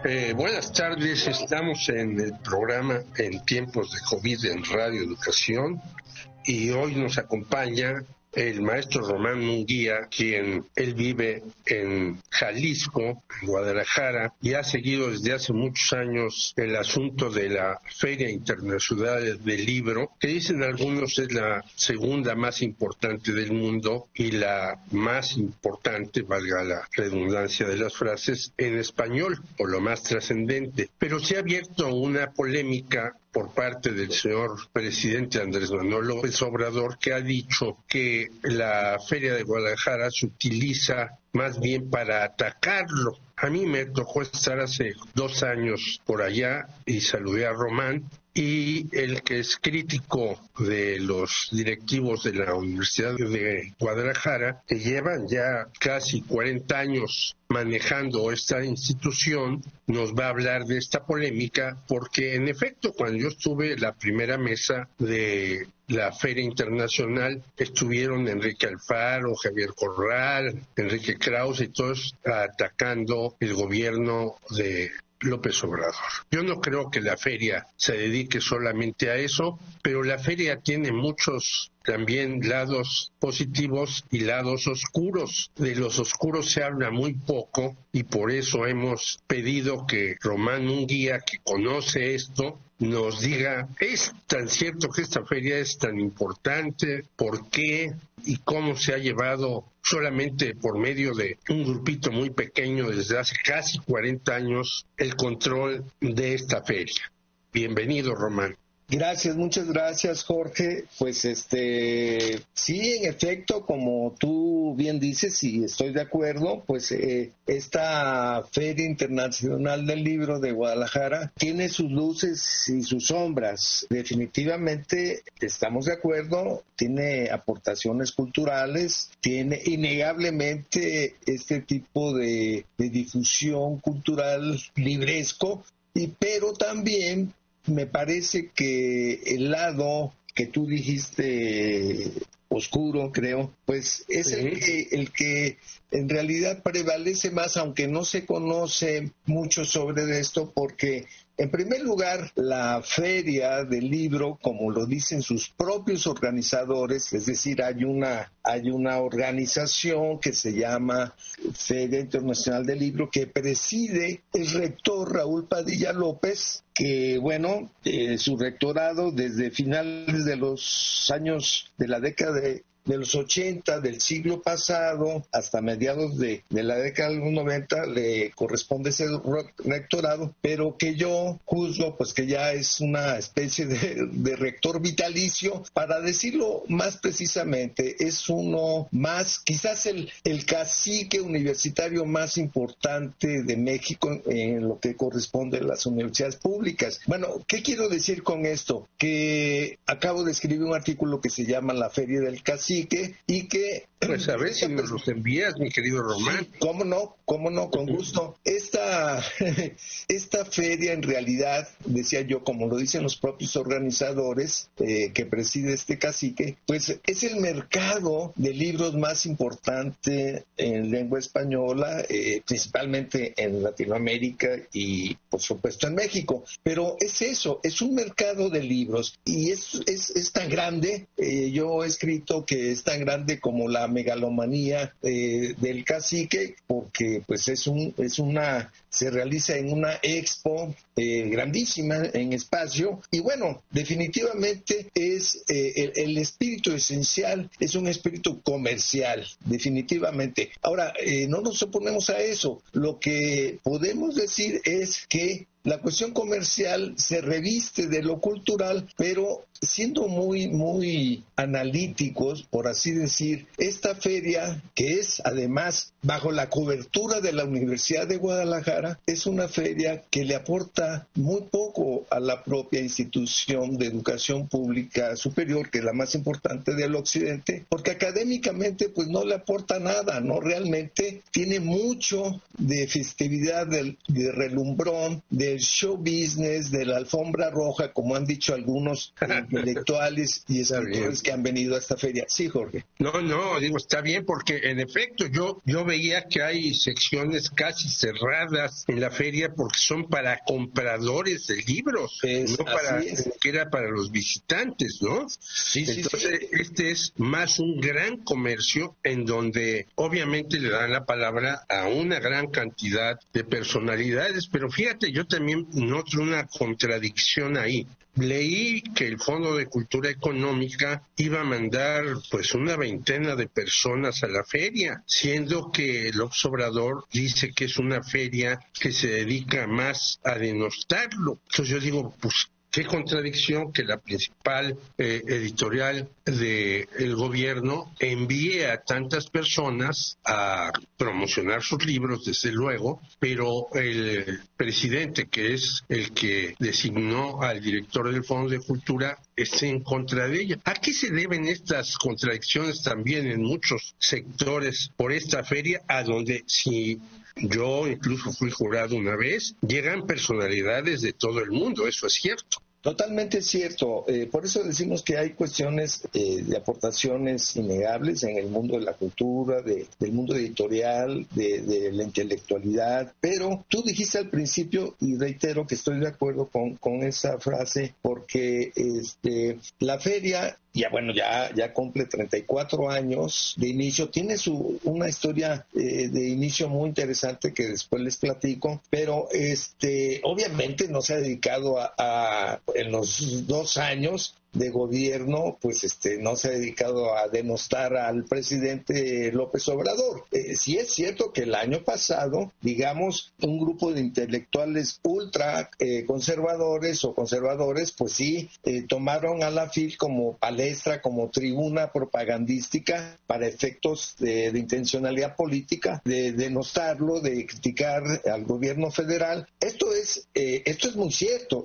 Buenas tardes, estamos en el programa En Tiempos de COVID en Radio Educación y hoy nos acompaña el maestro Román Munguía, quien él vive en Jalisco, en Guadalajara, y ha seguido desde hace muchos años el asunto de la Feria Internacional del Libro, que dicen algunos es la segunda más importante del mundo y la más importante, valga la redundancia de las frases, en español, o lo más trascendente. Pero se ha abierto una polémica por parte del señor presidente Andrés Manuel López Obrador, que ha dicho que la Feria de Guadalajara se utiliza más bien para atacarlo. A mí me tocó estar hace 2 años por allá y saludé a Román, y el que es crítico de los directivos de la Universidad de Guadalajara, que llevan ya casi 40 años manejando esta institución, nos va a hablar de esta polémica, porque en efecto cuando yo estuve en la primera mesa de la Feria Internacional estuvieron Enrique Alfaro, Javier Corral, Enrique Krause y todos atacando el gobierno de López Obrador. Yo no creo que la feria se dedique solamente a eso, pero la feria tiene muchos también lados positivos y lados oscuros. De los oscuros se habla muy poco y por eso hemos pedido que Román Munguía, que conoce esto, nos diga, ¿es tan cierto que esta feria es tan importante? ¿Por qué? ¿Y cómo se ha llevado solamente por medio de un grupito muy pequeño desde hace casi 40 años el control de esta feria? Bienvenido, Román. Gracias, muchas gracias, Jorge. Pues sí, en efecto, como tú bien dices, y estoy de acuerdo, pues esta Feria Internacional del Libro de Guadalajara tiene sus luces y sus sombras. Definitivamente estamos de acuerdo, tiene aportaciones culturales, tiene innegablemente este tipo de difusión cultural libresco, pero también me parece que el lado que tú dijiste oscuro, creo, pues es el que en realidad prevalece más, aunque no se conoce mucho sobre esto, porque en primer lugar, la Feria del Libro, como lo dicen sus propios organizadores, es decir, hay una organización que se llama Feria Internacional del Libro, que preside el rector Raúl Padilla López, que bueno, su rectorado desde finales de los años de la década de los 80 del siglo pasado hasta mediados de la década de los 90 le corresponde ese rectorado, pero que yo juzgo pues que ya es una especie de rector vitalicio. Para decirlo más precisamente, es uno más, quizás el cacique universitario más importante de México en lo que corresponde a las universidades públicas. Bueno, ¿qué quiero decir con esto? Que acabo de escribir un artículo que se llama La Feria del Cacique, y que... Pues a ver si nos los envías, mi querido Román. Sí, cómo no, con gusto. Esta feria en realidad, decía yo, como lo dicen los propios organizadores que preside este cacique, pues es el mercado de libros más importante en lengua española, principalmente en Latinoamérica y por supuesto en México. Pero es eso, es un mercado de libros y es tan grande, yo he escrito que es tan grande como la megalomanía del cacique, porque pues se realiza en una expo grandísima en espacio, y bueno, definitivamente es el espíritu esencial, es un espíritu comercial, definitivamente. Ahora, no nos oponemos a eso, lo que podemos decir es que la cuestión comercial se reviste de lo cultural, pero siendo muy analíticos, por así decir, esta feria, que es además bajo la cobertura de la Universidad de Guadalajara, es una feria que le aporta muy poco a la propia institución de educación pública superior, que es la más importante del occidente, porque académicamente pues no le aporta nada, ¿no? Realmente tiene mucho de festividad, de relumbrón, de del show business, de la alfombra roja, como han dicho algunos intelectuales y escritores que han venido a esta feria. Sí, Jorge. No, digo, está bien, porque en efecto yo veía que hay secciones casi cerradas en la feria porque son para compradores de libros, no para que era para los visitantes, ¿no? Sí, entonces, este es más un gran comercio en donde obviamente le dan la palabra a una gran cantidad de personalidades, pero fíjate, yo también noto una contradicción ahí. Leí que el Fondo de Cultura Económica iba a mandar pues una veintena de personas a la feria, siendo que López Obrador dice que es una feria que se dedica más a denostarlo. Entonces yo digo, pues qué contradicción que la principal editorial del gobierno envíe a tantas personas a promocionar sus libros, desde luego, pero el presidente, que es el que designó al director del Fondo de Cultura, esté en contra de ella. ¿A qué se deben estas contradicciones también en muchos sectores por esta feria, a donde si yo incluso fui jurado una vez, llegan personalidades de todo el mundo, eso es cierto? Totalmente cierto. Por eso decimos que hay cuestiones de aportaciones innegables en el mundo de la cultura, del mundo editorial, de la intelectualidad. Pero tú dijiste al principio, y reitero que estoy de acuerdo con esa frase, porque la feria ya cumple 34 años de inicio, tiene una historia de inicio muy interesante que después les platico, pero obviamente no se ha dedicado en los 2 años de gobierno, pues no se ha dedicado a denostar al presidente López Obrador. Sí es cierto que el año pasado, digamos, un grupo de intelectuales ultra conservadores o conservadores, pues sí, tomaron a la FIL como palestra, como tribuna propagandística para efectos de intencionalidad política, de denostarlo, de criticar al gobierno federal. Esto es muy cierto,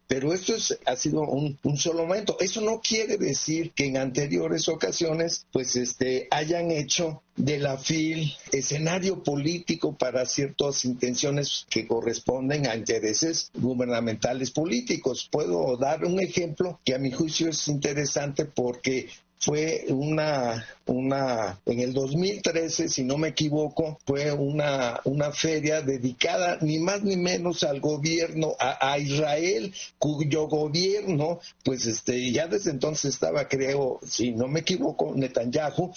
pero ha sido un solo momento. Eso no quiere decir que en anteriores ocasiones pues hayan hecho de la FIL escenario político para ciertas intenciones que corresponden a intereses gubernamentales políticos. Puedo dar un ejemplo que a mi juicio es interesante porque fue en el 2013, si no me equivoco, fue una feria dedicada ni más ni menos al gobierno, a Israel, cuyo gobierno, pues ya desde entonces estaba, creo, si no me equivoco, Netanyahu,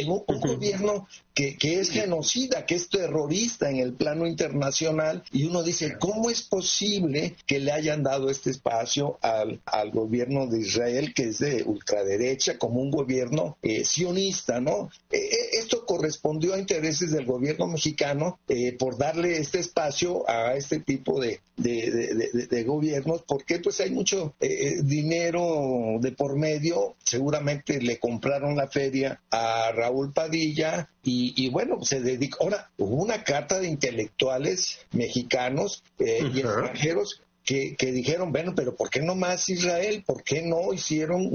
un gobierno que es genocida, que es terrorista en el plano internacional, y uno dice, ¿cómo es posible que le hayan dado este espacio al gobierno de Israel, que es de ultraderecha, como un gobierno sionista, ¿no? Esto correspondió a intereses del gobierno mexicano por darle este espacio a este tipo de gobiernos, porque pues hay mucho dinero de por medio. Seguramente le compraron la feria a Raúl Padilla y bueno, se dedicó. Ahora, hubo una carta de intelectuales mexicanos y extranjeros que dijeron, bueno, pero ¿por qué no más Israel? ¿Por qué no hicieron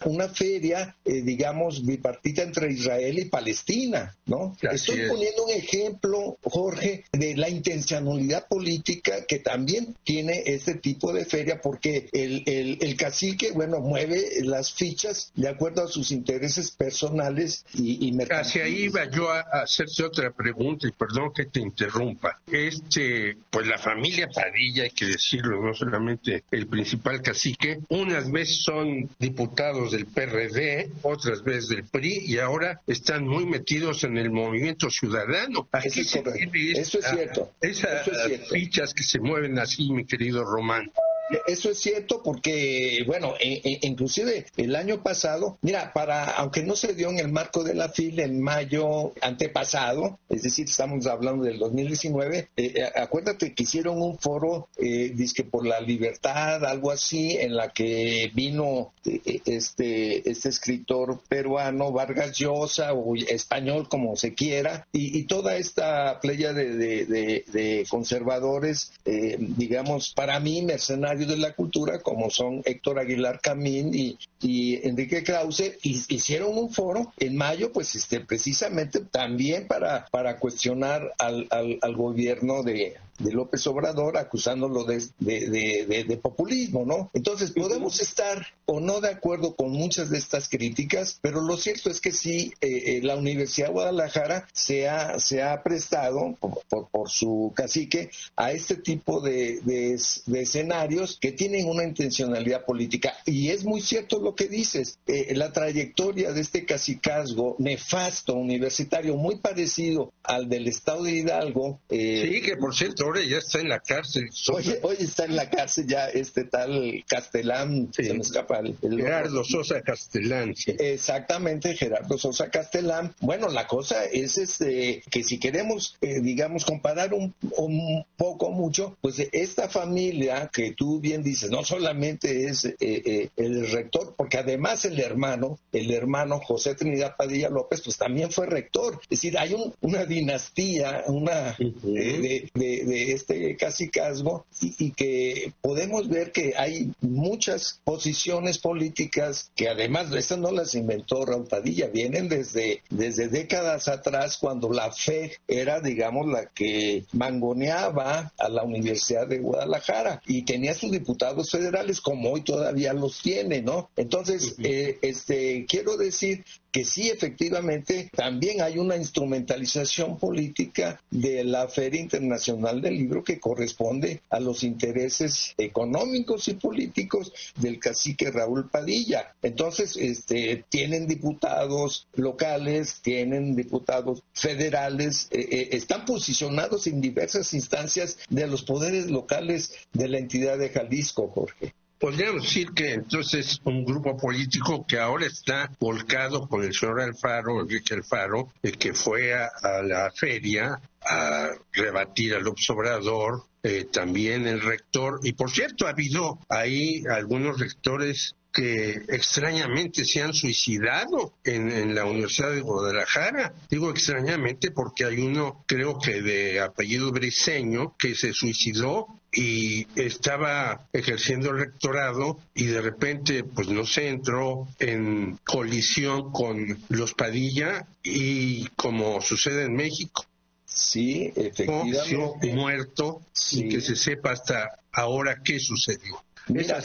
una feria, digamos, bipartita entre Israel y Palestina? ¿No? Estoy poniendo un ejemplo, Jorge, de la intencionalidad política que también tiene este tipo de feria, porque el cacique, bueno, mueve las fichas de acuerdo a sus intereses personales y mercantiles. Hacia ahí iba yo a hacerte otra pregunta, y perdón que te interrumpa. Pues la familia Padilla, hay que decirlo, no solamente el principal cacique, unas veces son diputados del PRD, otras veces del PRI, y ahora están muy metidos en el movimiento ciudadano. Eso es correcto. Eso es cierto. Esas fichas que se mueven así, mi querido Román. Eso es cierto porque, bueno, inclusive el año pasado, mira, aunque no se dio en el marco de la FIL en mayo antepasado, es decir, estamos hablando del 2019, acuérdate que hicieron un foro, dizque por la libertad, algo así, en la que vino este escritor peruano, Vargas Llosa, o español, como se quiera, y toda esta playa de conservadores, digamos, para mí, mercenarios de la cultura, como son Héctor Aguilar Camín y Enrique Krause, hicieron un foro en mayo, pues precisamente también para cuestionar al gobierno de de López Obrador, acusándolo de populismo, ¿no? Entonces podemos estar o no de acuerdo con muchas de estas críticas, pero lo cierto es que sí, la Universidad de Guadalajara se ha prestado por su cacique a este tipo de escenarios que tienen una intencionalidad política. Y es muy cierto lo que dices, la trayectoria de este cacicazgo nefasto universitario, muy parecido al del estado de Hidalgo. Sí, que por cierto ahora ya está en la cárcel. Hoy está en la cárcel ya este tal Castelán, sí, se me escapa el Gerardo Sosa Castellán. Sí. Exactamente, Gerardo Sosa Castellán. Bueno, la cosa es que si queremos, digamos, comparar un poco mucho, pues esta familia que tú bien dices, no solamente es el rector, porque además el hermano José Trinidad Padilla López, pues también fue rector. Es decir, hay una dinastía, de este cacicazgo, y que podemos ver que hay muchas posiciones políticas que además estas no las inventó Raúl Padilla, vienen desde décadas atrás, cuando la FEG era, digamos, la que mangoneaba a la Universidad de Guadalajara y tenía sus diputados federales, como hoy todavía los tiene, ¿no? Entonces, quiero decir que sí, efectivamente, también hay una instrumentalización política de la Feria Internacional del Libro que corresponde a los intereses económicos y políticos del cacique Raúl Padilla. Entonces, tienen diputados locales, tienen diputados federales, están posicionados en diversas instancias de los poderes locales de la entidad de Jalisco, Jorge. Podríamos decir que entonces un grupo político que ahora está volcado con el señor Alfaro, Enrique Alfaro, que fue a la feria a rebatir al López Obrador, también el rector, y por cierto ha habido ahí algunos rectores que extrañamente se han suicidado en la Universidad de Guadalajara. Digo extrañamente porque hay uno, creo que de apellido Briceño, que se suicidó y estaba ejerciendo el rectorado y de repente, pues no sé, entró en colisión con los Padilla y como sucede en México. Sí, efectivamente. Muerto, sí. Y que se sepa hasta ahora qué sucedió. Mira,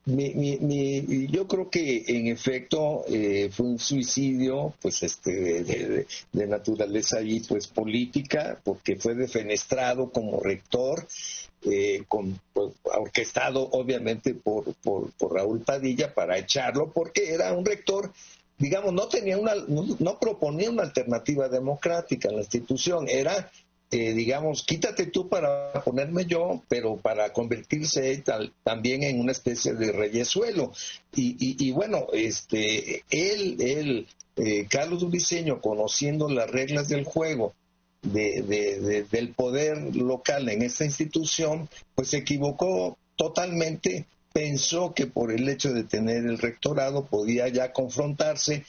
yo creo que en efecto fue un suicidio, pues de naturaleza ahí, pues política, porque fue defenestrado como rector, orquestado obviamente por Raúl Padilla para echarlo, porque era un rector, digamos, no proponía una alternativa democrática en la institución, era digamos, quítate tú para ponerme yo, pero para convertirse también en una especie de reyesuelo. Y bueno, Carlos Briceño, conociendo las reglas del juego del poder local en esta institución, pues se equivocó totalmente. Pensó que por el hecho de tener el rectorado podía ya confrontarse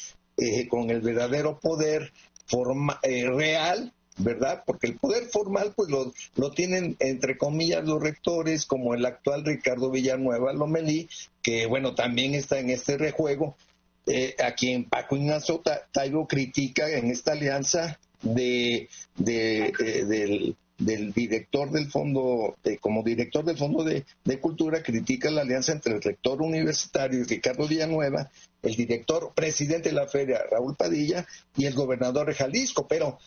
con el verdadero poder real, ¿verdad? Porque el poder formal pues lo tienen entre comillas los rectores, como el actual Ricardo Villanueva Lomelí, que bueno, también está en este rejuego, a quien Paco Ignacio Taibo critica en esta alianza del director del fondo, como director del Fondo de Cultura, critica la alianza entre el rector universitario Ricardo Villanueva, el director presidente de la feria Raúl Padilla y el gobernador de Jalisco. Pero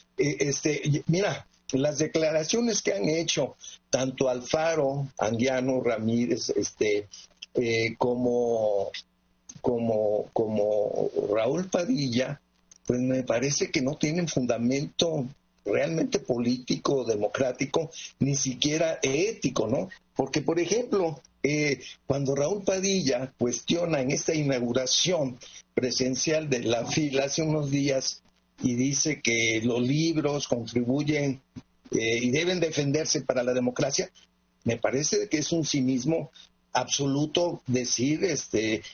mira, las declaraciones que han hecho tanto Alfaro, Anguiano, Ramírez, como Raúl Padilla, pues me parece que no tienen fundamento realmente político, democrático, ni siquiera ético, ¿no? Porque, por ejemplo, cuando Raúl Padilla cuestiona en esta inauguración presencial de la FIL hace unos días y dice que los libros contribuyen y deben defenderse para la democracia, me parece que es un cinismo absoluto decir,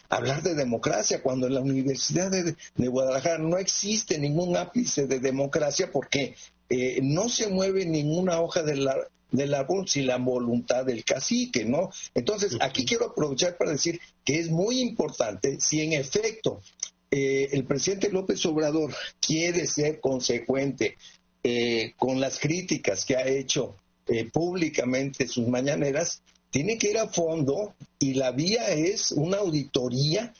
hablar de democracia, cuando en la Universidad de Guadalajara no existe ningún ápice de democracia, porque no se mueve ninguna hoja del árbol sin la voluntad del cacique, ¿no? Entonces, aquí quiero aprovechar para decir que es muy importante, si en efecto el presidente López Obrador quiere ser consecuente con las críticas que ha hecho públicamente sus mañaneras, tiene que ir a fondo, y la vía es una auditoría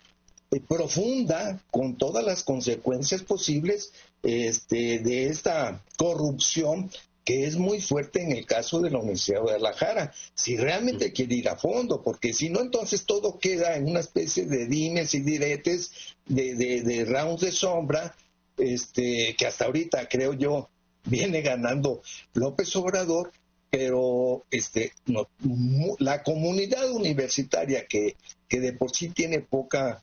profunda con todas las consecuencias posibles de esta corrupción que es muy fuerte en el caso de la Universidad de Guadalajara, si realmente quiere ir a fondo, porque si no, entonces todo queda en una especie de dimes y diretes, de rounds de sombra, que hasta ahorita, creo yo, viene ganando López Obrador, pero la comunidad universitaria que de por sí tiene poca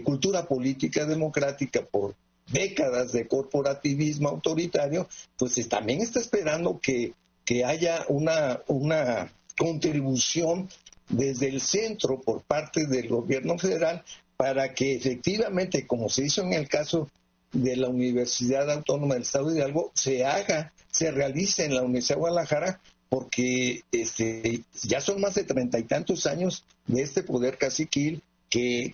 cultura política democrática por décadas de corporativismo autoritario, pues también está esperando que haya una contribución desde el centro por parte del gobierno federal para que efectivamente, como se hizo en el caso de la Universidad Autónoma del Estado de Hidalgo, se realice en la Universidad de Guadalajara, porque ya son más de 30 y tantos años de este poder caciquil que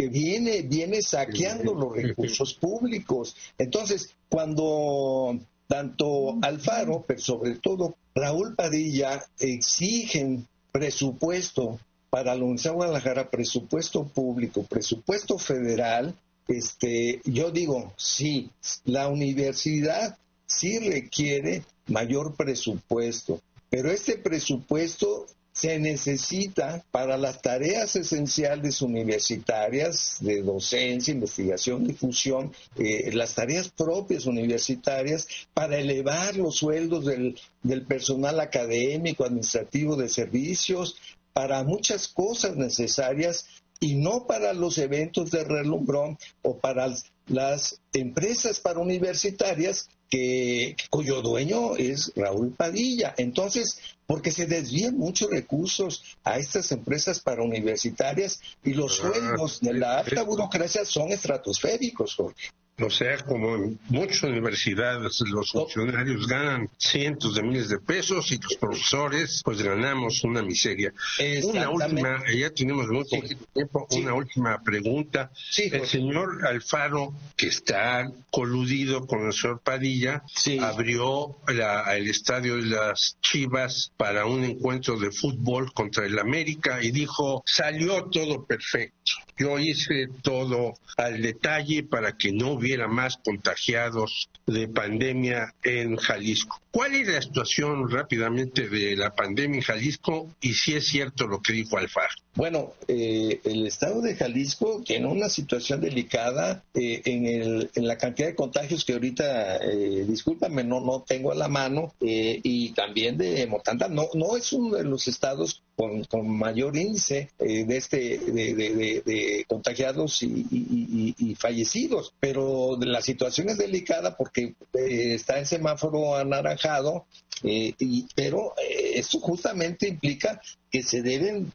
viene saqueando los recursos públicos. Entonces, cuando tanto Alfaro, pero sobre todo Raúl Padilla, exigen presupuesto para la Universidad de Guadalajara, presupuesto público, presupuesto federal, yo digo, sí, la universidad sí requiere mayor presupuesto, pero este presupuesto se necesita para las tareas esenciales universitarias de docencia, investigación, difusión, las tareas propias universitarias, para elevar los sueldos del personal académico, administrativo, de servicios, para muchas cosas necesarias, y no para los eventos de relumbrón o para las empresas parauniversitarias cuyo dueño es Raúl Padilla. Entonces, porque se desvían muchos recursos a estas empresas parauniversitarias, y los sueldos de la alta burocracia son estratosféricos, Jorge. O sea, como en muchas universidades, los funcionarios ganan cientos de miles de pesos y los profesores pues ganamos una miseria. Una última, ya tenemos muy poquito tiempo, una última pregunta. El señor Alfaro, que está coludido con el señor Padilla, abrió el estadio de las Chivas para un encuentro de fútbol contra el América y dijo, salió todo perfecto. Yo hice todo al detalle para que no hubiera más contagiados de pandemia en Jalisco. ¿Cuál es la situación rápidamente de la pandemia en Jalisco y si es cierto lo que dijo Alfaro? Bueno, el estado de Jalisco tiene una situación delicada en la cantidad de contagios que ahorita, discúlpame, no tengo a la mano, y también de mortandad. No es uno de los estados con mayor índice de contagiados y fallecidos, pero la situación es delicada porque está en semáforo anaranjado, pero esto justamente implica que se deben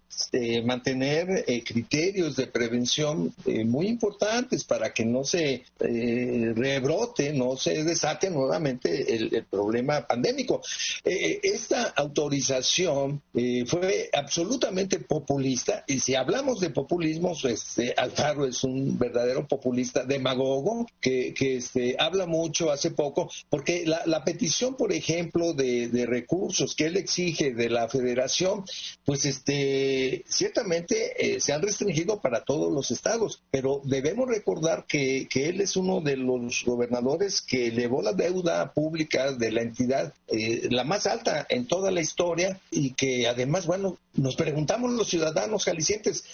mantener criterios de prevención muy importantes para que no se rebrote, no se desate nuevamente el problema pandémico. Esta autorización fue absolutamente populista, y si hablamos de populismo, Alfaro es un verdadero populista demagogo que habla mucho hace poco, porque la petición, por ejemplo, de recursos que él exige de la federación, pues ciertamente se han restringido para todos los estados, pero debemos recordar que él es uno de los gobernadores que elevó la deuda pública de la entidad la más alta en toda la historia, y que además, bueno, nos preguntamos los ciudadanos jaliscienses,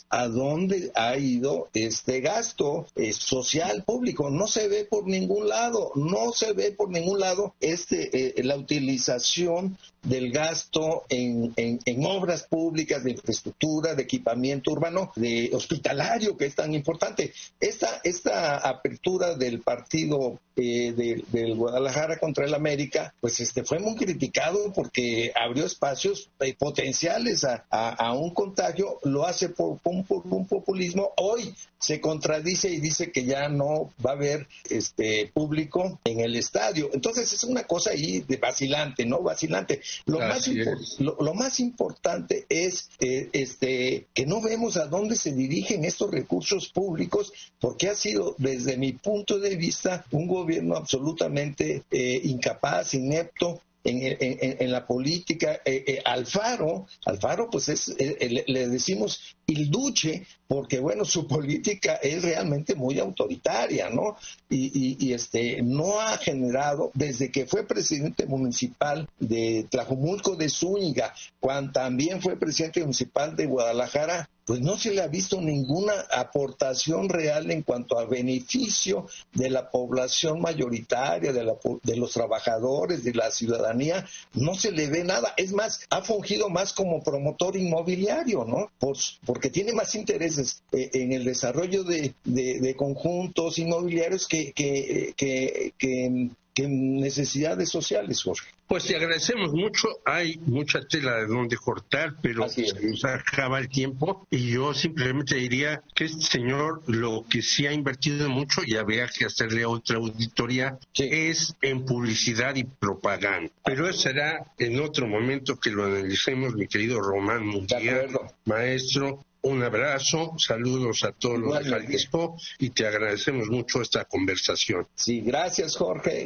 ¿a dónde ha ido este gasto social público? No se ve por ningún lado, la utilización del gasto en obras públicas, de infraestructura, de equipamiento urbano, de hospitalario, que es tan importante. Esta apertura del partido del Guadalajara contra el América, pues fue muy criticado porque abrió espacios potenciales a un contagio, lo hace por un populismo. Hoy se contradice y dice que ya no va a haber público en el estadio. Entonces es una cosa ahí de vacilante. Lo más importante es que no vemos a dónde se dirigen estos recursos públicos, porque ha sido, desde mi punto de vista, un gobierno absolutamente incapaz, inepto, en la política. Alfaro pues le decimos il duce, porque bueno, su política es realmente muy autoritaria, ¿no? Y no ha generado, desde que fue presidente municipal de Tlajumulco de Zúñiga, cuando también fue presidente municipal de Guadalajara, pues no se le ha visto ninguna aportación real en cuanto al beneficio de la población mayoritaria, de los trabajadores, de la ciudadanía. No se le ve nada. Es más, ha fungido más como promotor inmobiliario, ¿no? Porque tiene más intereses en el desarrollo de conjuntos inmobiliarios que necesidades sociales, Jorge. Pues te agradecemos mucho, hay mucha tela de donde cortar, pero se nos acaba el tiempo y yo simplemente diría que este señor lo que sí ha invertido mucho, y habría que hacerle otra auditoría, es en publicidad y propaganda. Pero eso será en otro momento que lo analicemos, mi querido Román Munguía, maestro. Un abrazo, saludos a todos los de Jalisco y te agradecemos mucho esta conversación. Sí, gracias, Jorge.